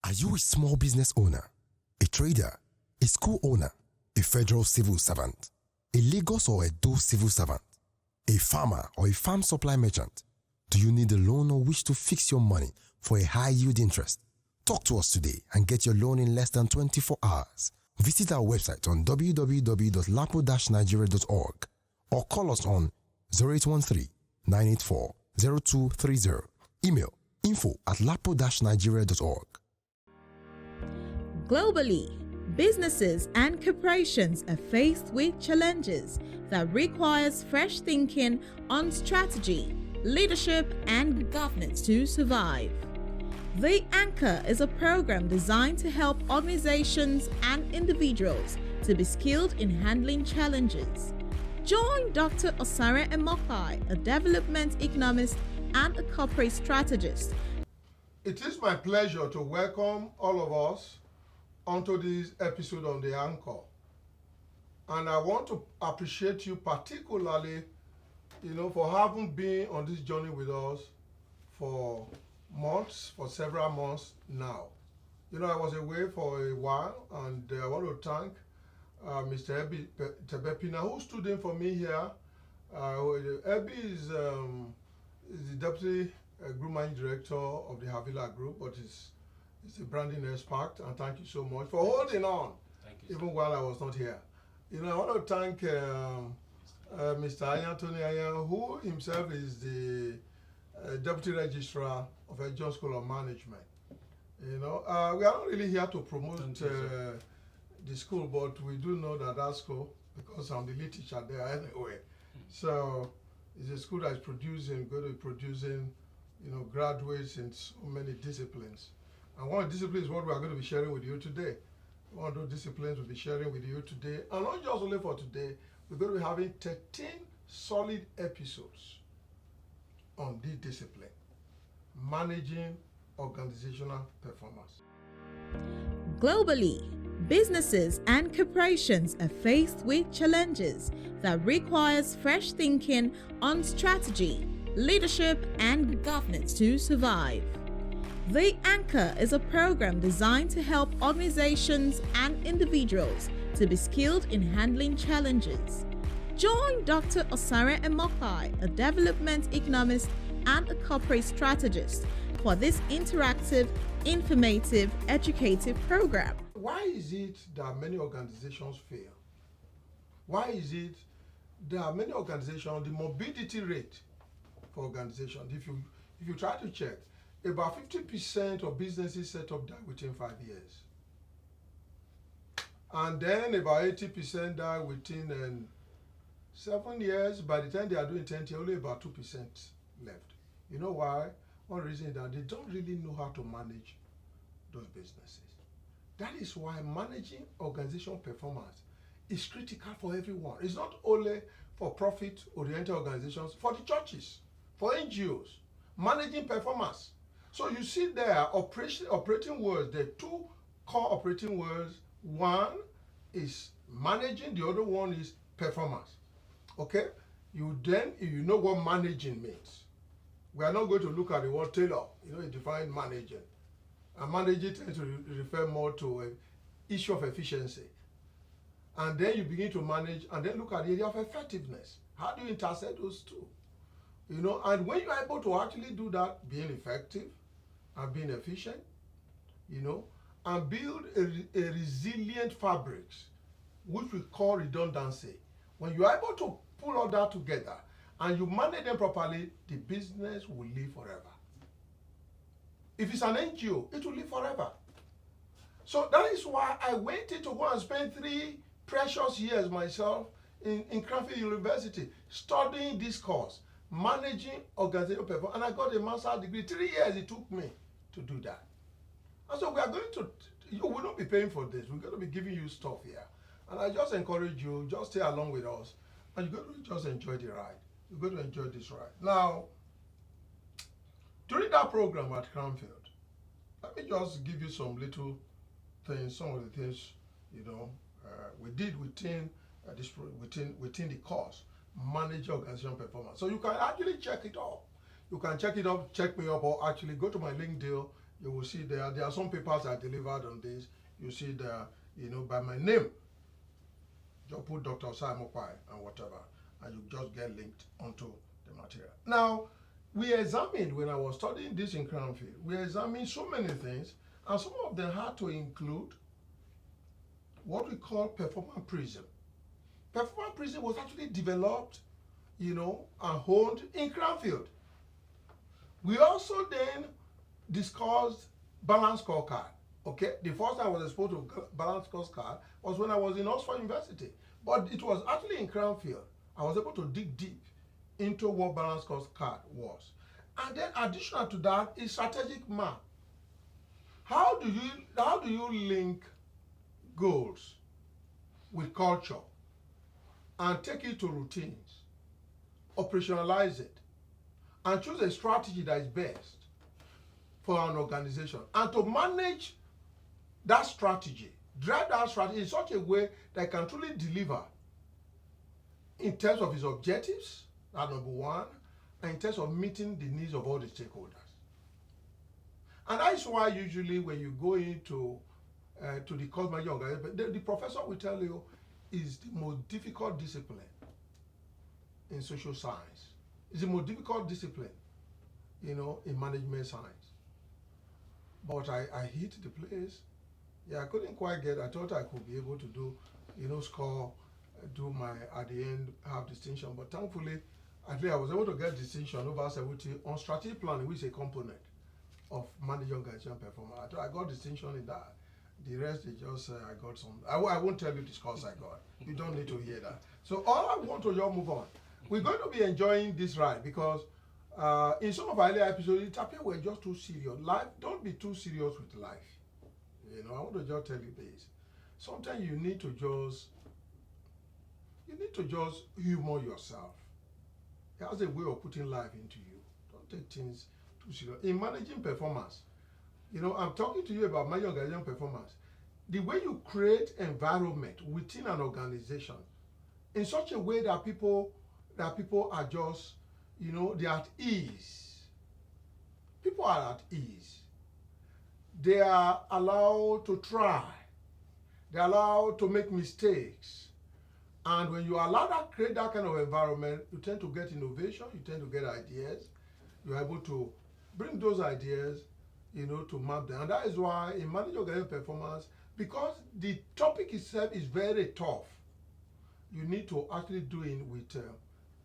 Are you a small business owner, a trader, a school owner, a federal civil servant, a Lagos or Edo civil servant, a farmer or a farm supply merchant? Do you need a loan or wish to fix your money for a high yield interest? Talk to us today and get your loan in less than 24 hours. Visit our website on www.lapo-nigeria.org or call us on 0813-984-0230. Email info@lapo-nigeria.org. Globally, businesses and corporations are faced with challenges that requires fresh thinking on strategy, leadership, and governance to survive. The Anchor is a program designed to help organizations and individuals to be skilled in handling challenges. Join Dr. Osaren Emokpae, a development economist and a corporate strategist. It is my pleasure to welcome all of us onto this episode on the Anchor. And I want to appreciate you particularly, for having been on this journey with us for several months now. I was away for a while, and I want to thank Mr. Ebi Tebepina, who stood in for me here. Ebi is the Deputy Group Managing Director of the Havila Group, but he's a branding expert, and thank you so much for holding on, even while I was not here. I want to thank Mr. Ayantoni Ayan, who himself is the Deputy Registrar of John School of Management. We are not really here to promote the school, but we do know that school, because I'm the lead teacher there anyway. So it's a school that is going to be producing, graduates in so many disciplines. And one of the disciplines is what we are going to be sharing with you today. One of those disciplines we'll be sharing with you today, and not just only for today, we're going to be having 13 solid episodes on this discipline, managing organizational performance. Globally, businesses and corporations are faced with challenges that requires fresh thinking on strategy, leadership, and governance to survive. The Anchor is a program designed to help organizations and individuals to be skilled in handling challenges. Join Dr. Osaren Emokpae, a development economist and a corporate strategist, for this interactive, informative, educative program. Why is it that many organizations fail? Why is it that many organizations, the morbidity rate for organizations, if you try to check, about 50% of businesses set up die within 5 years. And then about 80% die within 7 years. By the time they are doing 10 years, only about 2% left. You know why? One reason is that they don't really know how to manage those businesses. That is why managing organizational performance is critical for everyone. It's not only for profit-oriented organizations, for the churches, for NGOs, managing performance. So you see there, operating words, there are two core operating words. One is managing, the other one is performance. Okay? You know what managing means. We are not going to look at the word Taylor, it defines managing. And managing tends to refer more to an issue of efficiency. And then you begin to manage, and then look at the area of effectiveness. How do you intersect those two? And when you are able to actually do that, being effective and being efficient, and build a resilient fabrics, which we call redundancy. When you are able to pull all that together and you manage them properly, the business will live forever. If it's an NGO, it will live forever. So that is why I went to go and spend 3 precious years myself in Cranfield University studying this course, managing organizational performance, and I got a master's degree. 3 years it took me to do that. And so we are going to, you will not be paying for this. We're going to be giving you stuff here. And I just encourage you, just stay along with us, and you're going to just enjoy the ride. You're going to enjoy this ride. Now, during that program at Cranfield, let me just give you some little things, some of the things, we did within the course, manage organizational performance. So you can actually check it up. You can check it up, check me up, or actually go to my LinkedIn You will see there are some papers I delivered on this. You see there, by my name. Just put Dr. Osaren Emokpae and whatever, and you just get linked onto the material. Now, we examined, when I was studying this in Cranfield, we examined so many things, and some of them had to include what we call performance prism. Performance prism was actually developed, and honed in Cranfield. We also then discussed balance scorecard. Okay, the first time I was exposed to balance scorecard was when I was in Oxford University, but it was actually in Cranfield. I was able to dig deep into what balance scorecard was. And then additional to that is strategic map. How do you link goals with culture and take it to routines, operationalize it, and choose a strategy that is best for an organization, and to manage that strategy, drive that strategy in such a way that it can truly deliver in terms of its objectives, that number one, and in terms of meeting the needs of all the stakeholders. And that is why usually when you go into to the course management organization, the professor will tell you is the most difficult discipline in social science. It's the most difficult discipline, in management science. But I hit the place. Yeah, I couldn't quite get. I thought I could be able to do, score, do my at the end have distinction. But thankfully, at least I was able to get distinction over 70 on strategic planning, which is a component of managing organization performance. I thought I got distinction in that. The rest is just I got some. I won't tell you the scores I got. You don't need to hear that. So all I want to just move on. We're going to be enjoying this ride because in some of our earlier episodes, it appeared we're just too serious. Life, don't be too serious with life. I want to just tell you this. Sometimes you need to just humor yourself. It has a way of putting life into you. Don't take things too serious. In managing performance, I'm talking to you about managing organization performance. The way you create environment within an organization in such a way that people are just, they're at ease. People are at ease. They are allowed to try. They're allowed to make mistakes. And when you allow that, create that kind of environment, you tend to get innovation, you tend to get ideas. You're able to bring those ideas, to map them. And that is why in managing organizational performance, because the topic itself is very tough, you need to actually do it with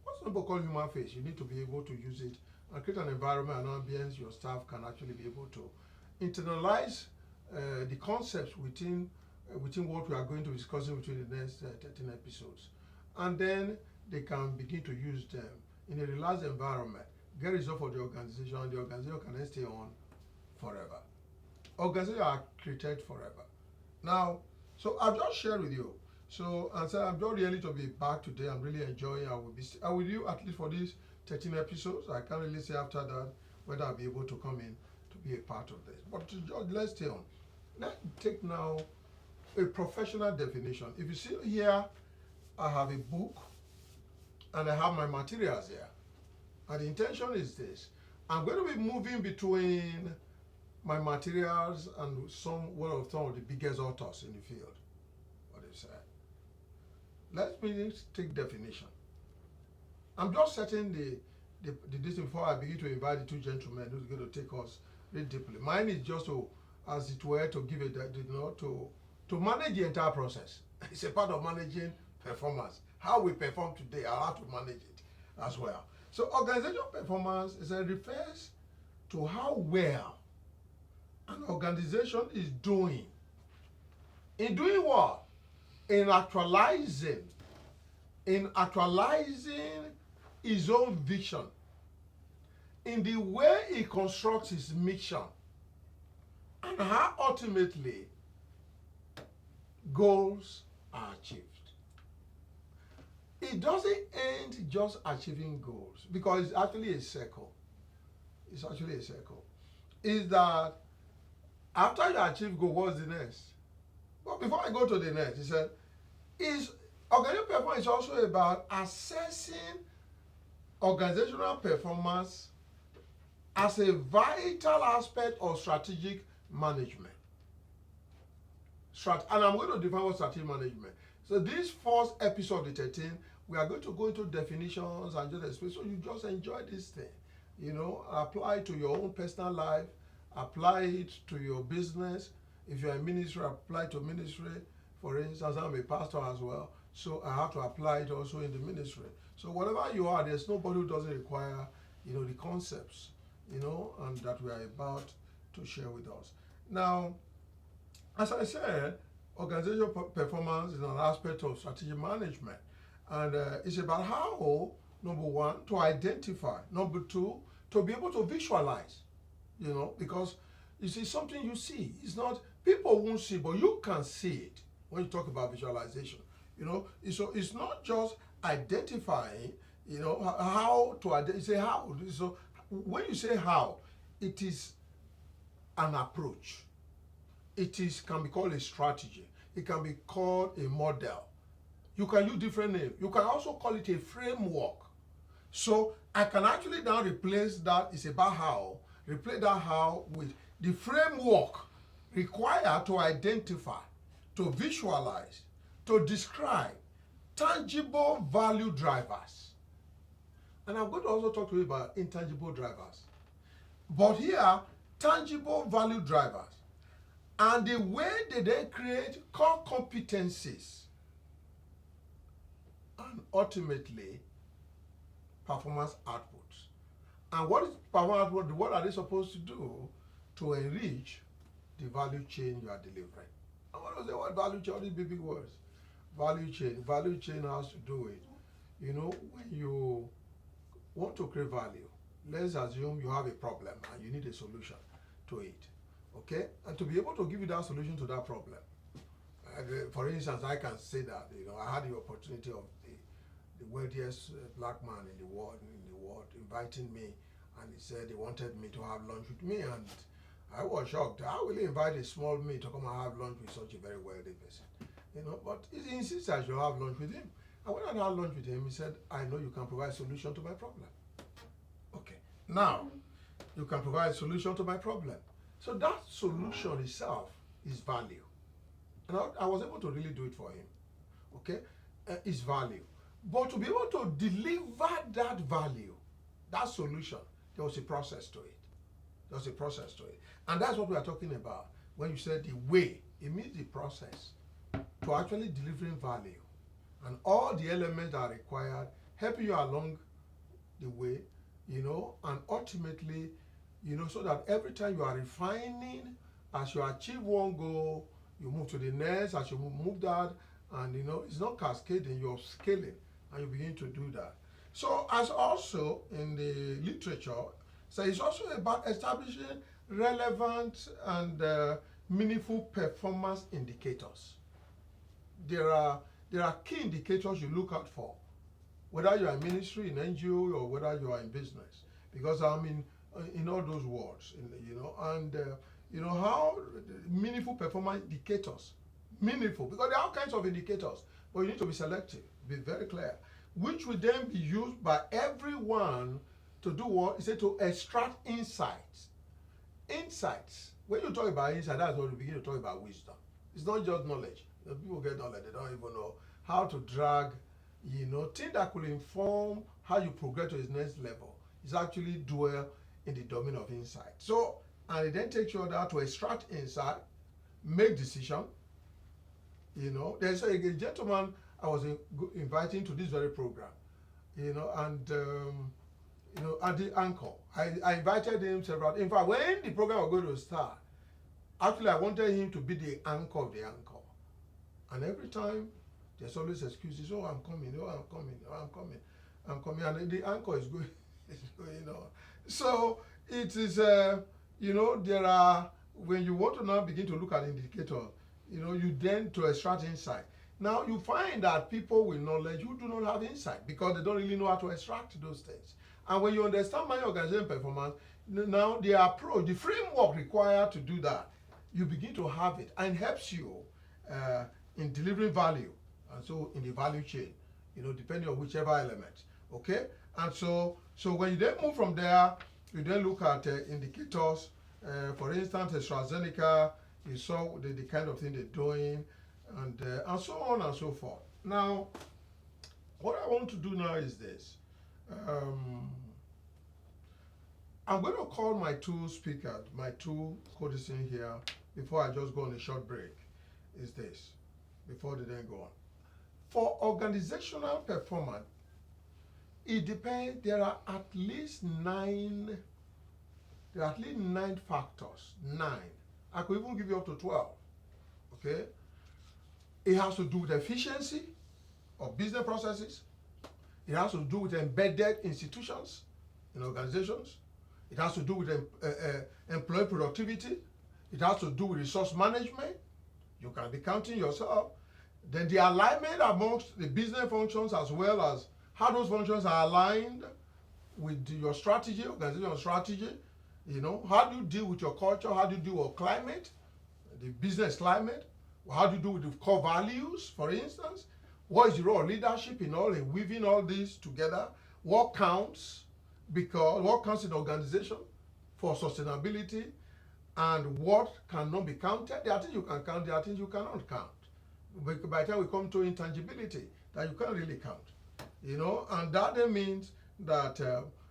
what some people call human face. You need to be able to use it and create an environment and ambience your staff can actually be able to internalize the concepts within what we are going to be discussing between the next 13 episodes. And then they can begin to use them in a relaxed environment, get results for the organization, and the organization can then stay on forever. Organizations are created forever. Now, so I've just shared with you. So, and so I'm just really to be back today. I'm really enjoying. I will be at least for these 13 episodes. I can't really say after that whether I'll be able to come in to be a part of this. But let's stay on. Let's take now a professional definition. If you see here, I have a book and I have my materials here. And the intention is this. I'm going to be moving between my materials and some of the biggest authors in the field. What they said. Let me take definition. I'm just setting the distance before I begin to invite the two gentlemen who's going to take us really deeply. Mine is just to, as it were, to give it, to manage the entire process. It's a part of managing performance. How we perform today, and how to manage it as well. So organizational performance refers to how well an organization is doing. In doing what? In actualizing his own vision, in the way he constructs his mission, and how ultimately goals are achieved. It doesn't end just achieving goals, because it's actually a circle. It's actually a circle. Is that after you achieve goal, what's the next? But before I go to the next, he said, organizational performance is also about assessing organizational performance as a vital aspect of strategic management. And I'm going to define what strategic management. So this first episode of the 13, we are going to go into definitions and just explain. So you just enjoy this thing, you know, apply it to your own personal life, apply it to your business. If you're in ministry, apply to ministry. For instance, I'm a pastor as well, so I have to apply it also in the ministry. So whatever you are, there's nobody who doesn't require, you know, the concepts, you know, and that we are about to share with us. Now, as I said, organizational performance is an aspect of strategic management, and it's about how, number one, to identify, number two, to be able to visualize, you know, because you see, something you see, it's not, people won't see, but you can see it when you talk about visualization, you know. So it's not just identifying, you know, how to say how. So when you say how, it is an approach. It can be called a strategy. It can be called a model. You can use different names. You can also call it a framework. So I can actually now replace that, it's about how, replace that how with the framework required to identify, to visualize, to describe tangible value drivers. And I'm going to also talk to you about intangible drivers. But here, tangible value drivers and the way they create core competencies and ultimately performance outputs. And what is performance output? What are they supposed to do to enrich the value chain you are delivering? I want to say what value chain, all these big words. Value chain has to do with, you know, when you want to create value, let's assume you have a problem and you need a solution to it, okay? And to be able to give you that solution to that problem, for instance, I can say that, you know, I had the opportunity of the wealthiest black man in the world inviting me, and he said he wanted me to have lunch with me, and I was shocked. How will he invite a small me to come and have lunch with such a very wealthy person? You know, but he insisted I should have lunch with him. And when I had lunch with him, he said, I know you can provide a solution to my problem. Okay, now, you can provide a solution to my problem. So that solution itself is value. And I was able to really do it for him, okay? It's value. But to be able to deliver that value, that solution, there was a process to it. There was a process to it. And that's what we are talking about. When you said the way, it means the process to actually delivering value. And all the elements that are required, helping you along the way, you know, and ultimately, you know, so that every time you are refining, as you achieve one goal, you move to the next, as you move that, and you know, it's not cascading, you're scaling, and you begin to do that. So as also in the literature, so it's also about establishing relevant and meaningful performance indicators. There are key indicators you look out for, whether you are in ministry, in NGO, or whether you are in business, because I'm in all those worlds, you know, and you know how meaningful performance indicators, meaningful, because there are all kinds of indicators, but you need to be selective, be very clear, which will then be used by everyone to do what? Is to extract insights. Insights. When you talk about insight, that's when you begin to talk about wisdom. It's not just knowledge. You know, people get knowledge, they don't even know how to drag, you know, things that could inform how you progress to the next level. It's actually dwell in the domain of insight. So, and it then takes you there to extract insight, make decision. You know, there's a gentleman I was inviting to this very program, you know, and you know, at the anchor, I invited him several. In fact, when the program was going to start, actually I wanted him to be the anchor of the anchor. And every time there's always excuses. Oh, I'm coming. Oh, I'm coming. Oh, I'm coming. I'm coming. And the anchor is going, going on. So it is, you know, there are, when you want to now begin to look at indicators, you know, you then to extract insight. Now you find that people with knowledge who do not have insight because they don't really know how to extract those things. And when you understand my organization performance, now the approach, the framework required to do that, you begin to have it and helps you in delivering value. And so in the value chain, you know, depending on whichever element, okay? And so when you then move from there, You then look at indicators. For instance, AstraZeneca, you saw the kind of thing they're doing, and so on and so forth. Now, what I want to do now is this. I'm going to call my two speakers, my two co-decisions here, before I just go on a short break, is this, before they then go on. For organizational performance, it depends, there are at least nine factors, 9. I could even give you up to 12, okay? It has to do with efficiency of business processes. It has to do with embedded institutions in organizations. It has to do with employee productivity. It has to do with resource management. You can be counting yourself. Then the alignment amongst the business functions, as well as how those functions are aligned with your strategy, organizational strategy. You know, how do you deal with your culture? How do you deal with climate, the business climate? How do you do with the core values, for instance? What is the role of leadership in weaving all this together? What counts? Because what counts in organization for sustainability, and what cannot be counted? There are things you can count, there are things you cannot count. But by the time we come to intangibility, that you can't really count, you know, and that then means that,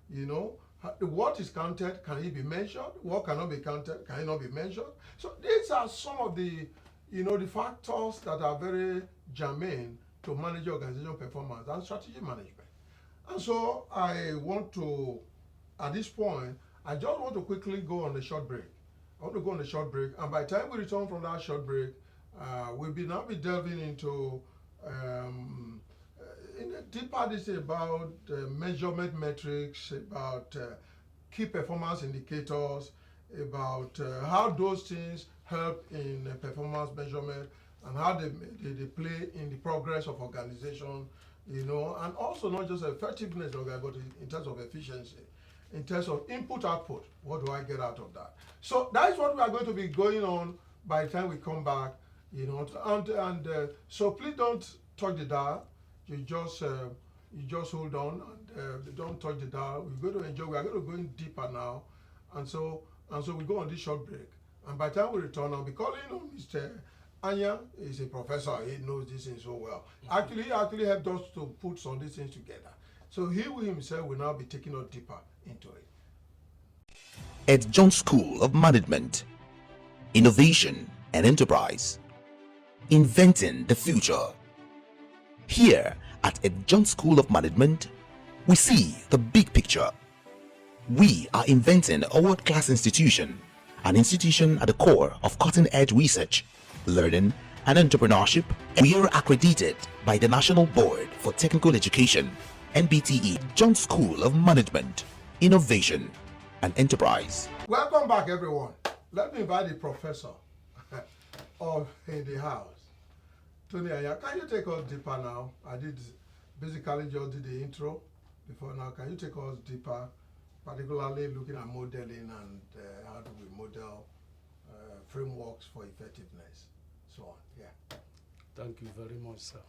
you know, what is counted, can it be measured? What cannot be counted, can it not be measured? So these are some of the, you know, the factors that are very germane to manage organizational performance and strategy management. And so I want to, at this point, I just want to quickly go on a short break. I want to go on a short break, and by the time we return from that short break, we'll now be delving into in a deeper detail about measurement metrics, about key performance indicators, about how those things help in performance measurement, and how they play in the progress of organization, you know, and also not just effectiveness, but in terms of efficiency, in terms of input output. What do I get out of that? So that is what we are going to be going on by the time we come back, you know, and so please don't touch the dial. You just hold on, and don't touch the dial. We're going to enjoy. We are going to go in deeper now, and so we go on this short break. And by the time we return, I'll be calling on Mr. Anya. Is a professor. He knows these things so well. Actually, he actually helped us to put some of these things together. So he himself will now be taking us deeper into it. At John School of Management, Innovation and Enterprise, inventing the future. Here at John School of Management, we see the big picture. We are inventing a world-class institution, an institution at the core of cutting-edge research, learning, and entrepreneurship. We are accredited by the National Board for Technical Education, NBTE, John School of Management, Innovation and Enterprise. Welcome back, everyone. Let me invite the professor in the house. Tony Aya, can you take us deeper now? I did basically just did the intro before now. Can you take us deeper, particularly looking at modeling and how do we model frameworks for effectiveness, so on. Yeah. Thank you very much, sir.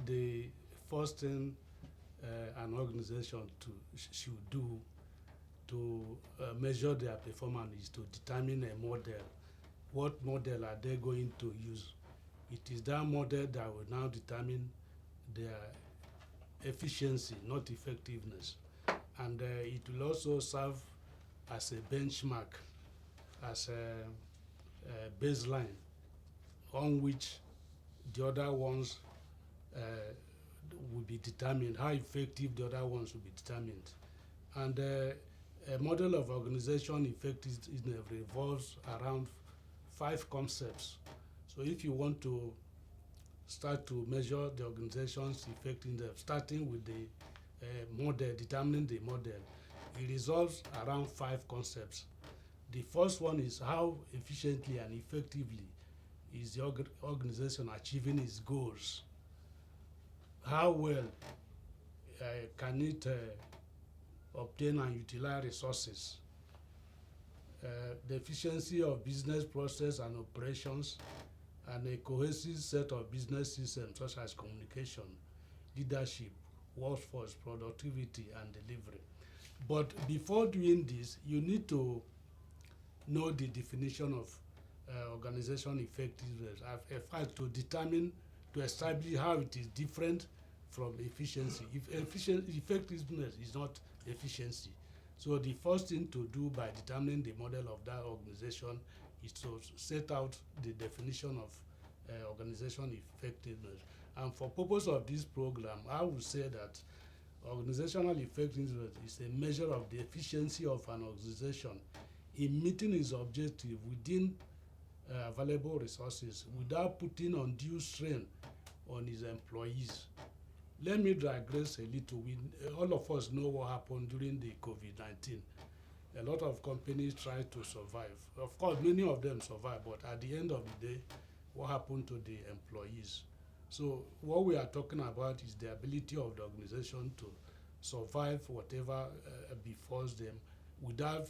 The first thing an organization should do to measure their performance is to determine a model. What model are they going to use? It is that model that will now determine their efficiency, not effectiveness. And it will also serve as a benchmark, as a baseline on which the other ones will be determined, how effective the other ones will be determined. And a model of organization effectiveness revolves around 5 concepts. So if you want to start to measure the organization's effectiveness, starting with the model, determining the model, it revolves around 5 concepts. The first one is how efficiently and effectively is the organization achieving its goals. How well can it obtain and utilize resources? The efficiency of business process and operations, and a cohesive set of business systems such as communication, leadership, workforce, productivity, and delivery. But before doing this, you need to know the definition of organization effectiveness, in fact, to determine, to establish how it is different from efficiency. If effectiveness is not efficiency. So the first thing to do by determining the model of that organization is to set out the definition of organization effectiveness. And for purpose of this program, I would say that organizational effectiveness is a measure of the efficiency of an organization in meeting its objective within available resources without putting undue strain on its employees. Let me digress a little. All of us know what happened during the COVID-19. A lot of companies tried to survive. Of course, many of them survived, but at the end of the day, what happened to the employees? So what we are talking about is the ability of the organization to survive whatever befalls them without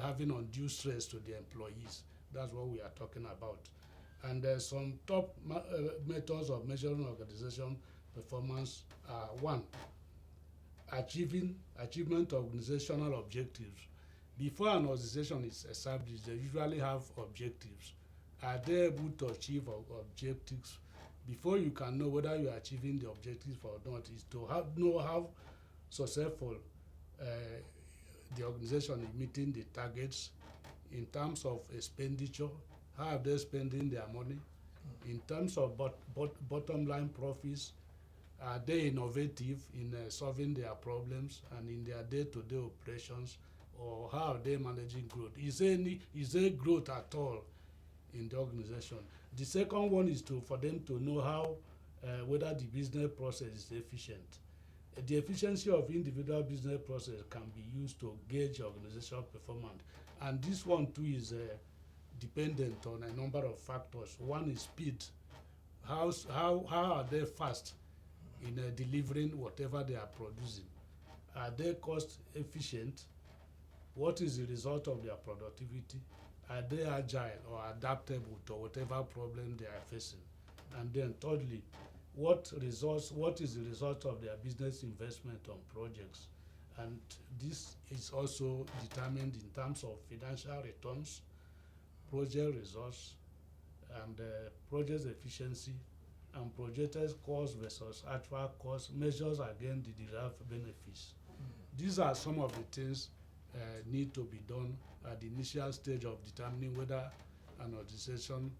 having undue stress to the employees. That's what we are talking about. And some top methods of measuring organization performance are: one, achievement of organizational objectives. Before an organization is established, they usually have objectives. Are they able to achieve objectives? Before you can know whether you are achieving the objectives or not, is to know how successful the organization is meeting the targets in terms of expenditure. How are they spending their money? In terms of bottom line profits, are they innovative in solving their problems and in their day-to-day operations, or how are they managing growth? Is there growth at all in the organization? The second one is for them to know how whether the business process is efficient. The efficiency of individual business process can be used to gauge organizational performance, and this one too is dependent on a number of factors. One is speed. How are they fast in delivering whatever they are producing? Are they cost efficient? What is the result of their productivity? Are they agile or adaptable to whatever problem they are facing? And then thirdly, what is the result of their business investment on projects? And this is also determined in terms of financial returns, project results, and project efficiency, and projected cost versus actual cost measures against the derived benefits. These are some of the things need to be done at the initial stage of determining whether an organization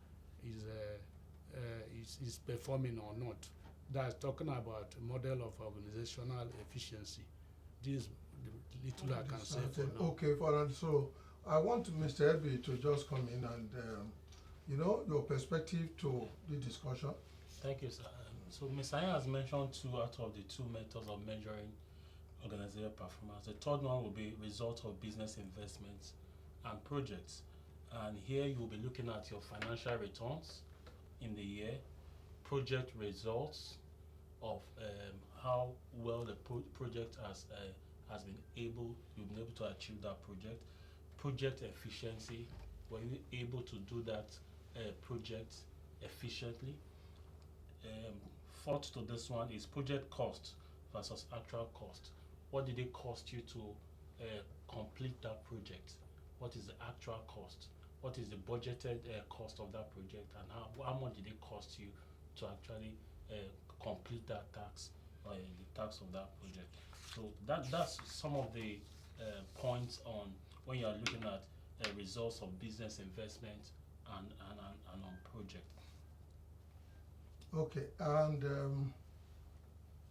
is performing or not. That's talking about a model of organizational efficiency. This is the little I can say for now. Okay, so I want Mr. Ebi to just come in and your perspective to the discussion. Thank you, sir. So Ms. Aya has mentioned 2 out of the 2 methods of measuring organizational performance. The third one will be result of business investments and projects. And here you will be looking at your financial returns in the year, project results of how well the project has been able, you've been able to achieve that project efficiency, were you able to do that project efficiently? Fourth to this one is project cost versus actual cost. What did it cost you to complete that project? What is the actual cost? What is the budgeted cost of that project, and how much did it cost you to actually complete that task, or the task of that project? So that's some of the points on when you are looking at results of business investment and on project. Okay, and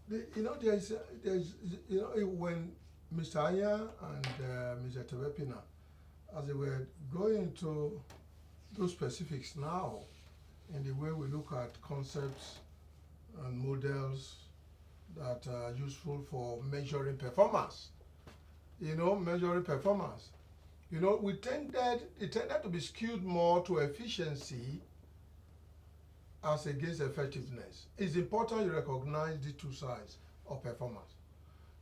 there's when Mr. Aya and Mr. Tewepina, as they were going into those specifics now, in the way we look at concepts and models that are useful for measuring performance. Measuring performance. It tended to be skewed more to efficiency as against effectiveness. It's important you recognize the 2 sides of performance.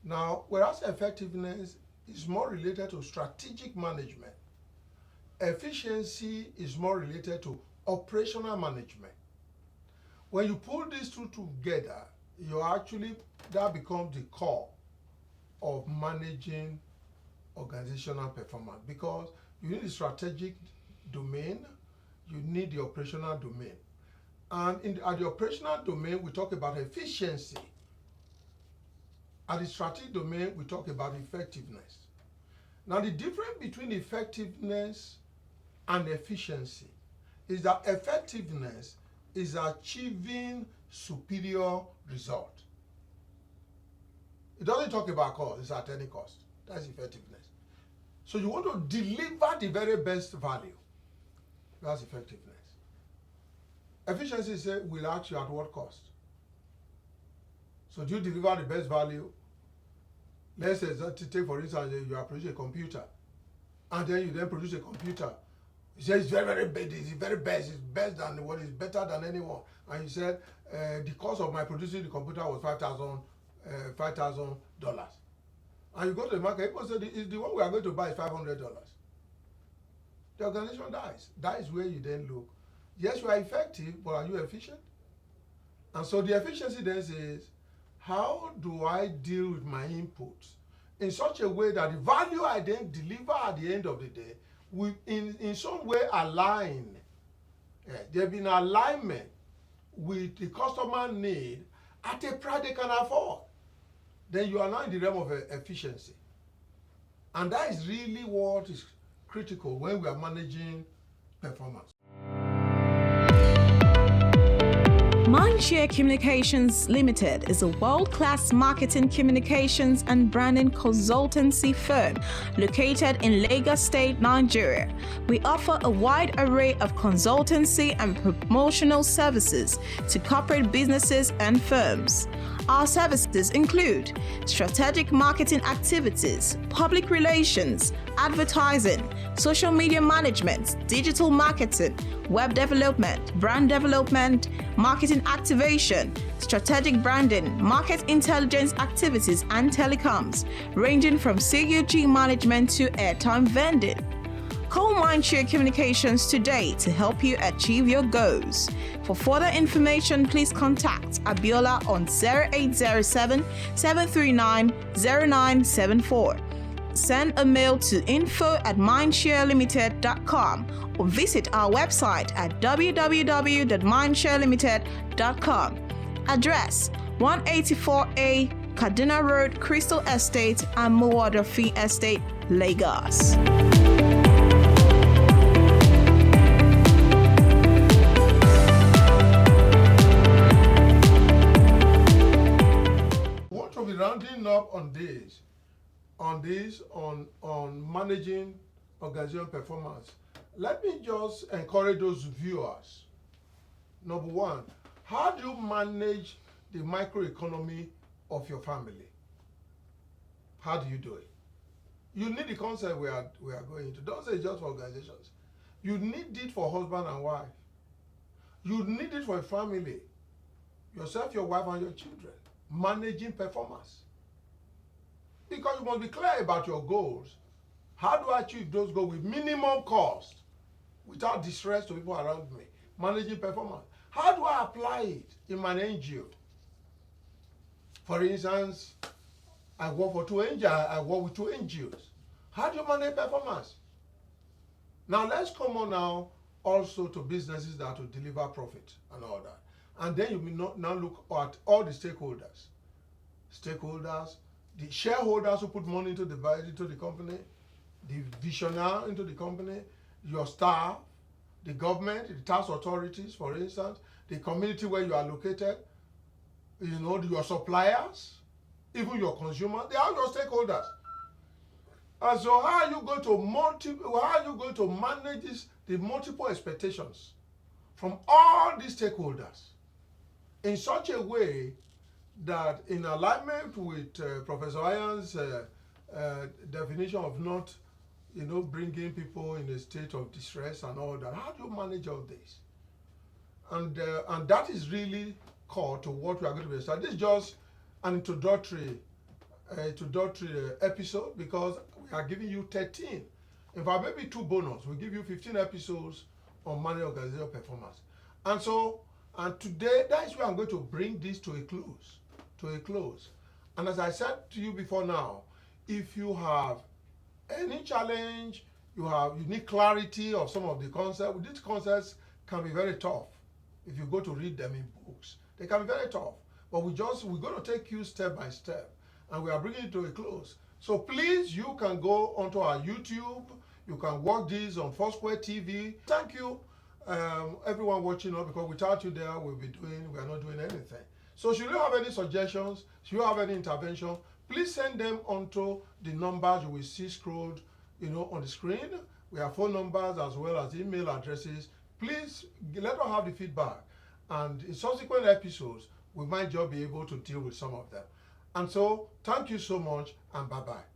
Now, whereas effectiveness is more related to strategic management, efficiency is more related to operational management. When you pull these 2 together, that becomes the core of managing organizational performance, because you need the strategic domain, you need the operational domain. And at the operational domain, we talk about efficiency. At the strategic domain, we talk about effectiveness. Now, the difference between effectiveness and efficiency is that effectiveness is achieving superior result. It doesn't talk about cost, it's at any cost. That's effectiveness. So you want to deliver the very best value. That's effectiveness. Efficiency says will ask you at what cost. So do you deliver the best value? Let's say, take for instance, you are producing a computer, and then you then produce a computer. You say it's very, very bad, it's very best, it's best than what is better than anyone. And you said the cost of my producing the computer was $5,000. And you go to the market, people say the one we are going to buy is $500. The organization dies. That is where you then look. Yes, you are effective, but are you efficient? And so the efficiency then says, how do I deal with my inputs in such a way that the value I then deliver at the end of the day will in some way align. There be an alignment with the customer need at a price they can afford. Then you are now in the realm of efficiency. And that is really what is critical when we are managing performance. Mindshare Communications Limited is a world-class marketing, communications and branding consultancy firm located in Lagos State, Nigeria. We offer a wide array of consultancy and promotional services to corporate businesses and firms. Our services include strategic marketing activities, public relations, advertising, social media management, digital marketing, web development, brand development, marketing activation, strategic branding, market intelligence activities, and telecoms, ranging from CUG management to airtime vending. Call Mindshare Communications today to help you achieve your goals. For further information, please contact Abiola on 0807 739 0974. Send a mail to info@mindsharelimited.com or visit our website at www.mindsharelimited.com. Address 184A Kaduna Road, Crystal Estate, and Muwadafi Estate, Lagos. Want to be rounding up on managing organizational performance. Let me just encourage those viewers. Number one, how do you manage the microeconomy of your family? How do you do it? You need the concept we are going into. Don't say just for organizations. You need it for husband and wife. You need it for a family. Yourself, your wife, and your children. Managing performance. Because you must be clear about your goals. How do I achieve those goals with minimum cost, without distress to people around me? Managing performance. How do I apply it in my NGO? For instance, I work with two NGOs. How do you manage performance? Now let's come on now also to businesses that will deliver profit and all that. And then you will now look at all the stakeholders. The shareholders who put money into the company, the visionary into the company, your staff, the government, the tax authorities, for instance, the community where you are located, your suppliers, even your consumers, they are your stakeholders. And so how are you going to manage the multiple expectations from all these stakeholders in such a way that in alignment with Professor Iron's definition of not bringing people in a state of distress and all that? How do you manage all this? And that is really core to what we are going to be studying. This is just an introductory episode, because we are giving you 13. In fact, maybe 2 bonus. We'll give you 15 episodes on managing organizational performance. And today, that is where I'm going to bring this to a close. And as I said to you before now, if you have any challenge, you need clarity of some of the concepts. These concepts can be very tough if you go to read them in books. They can be very tough, but we're going to take you step by step, and we are bringing it to a close. So please, you can go onto our YouTube. You can watch this on Foursquare TV. Thank you, everyone watching us, because without you there, we are not doing anything. So should you have any suggestions, should you have any intervention, please send them onto the numbers you will see scrolled, on the screen. We have phone numbers as well as email addresses. Please let us have the feedback, and in subsequent episodes, we might just be able to deal with some of them. And so, thank you so much, and bye-bye.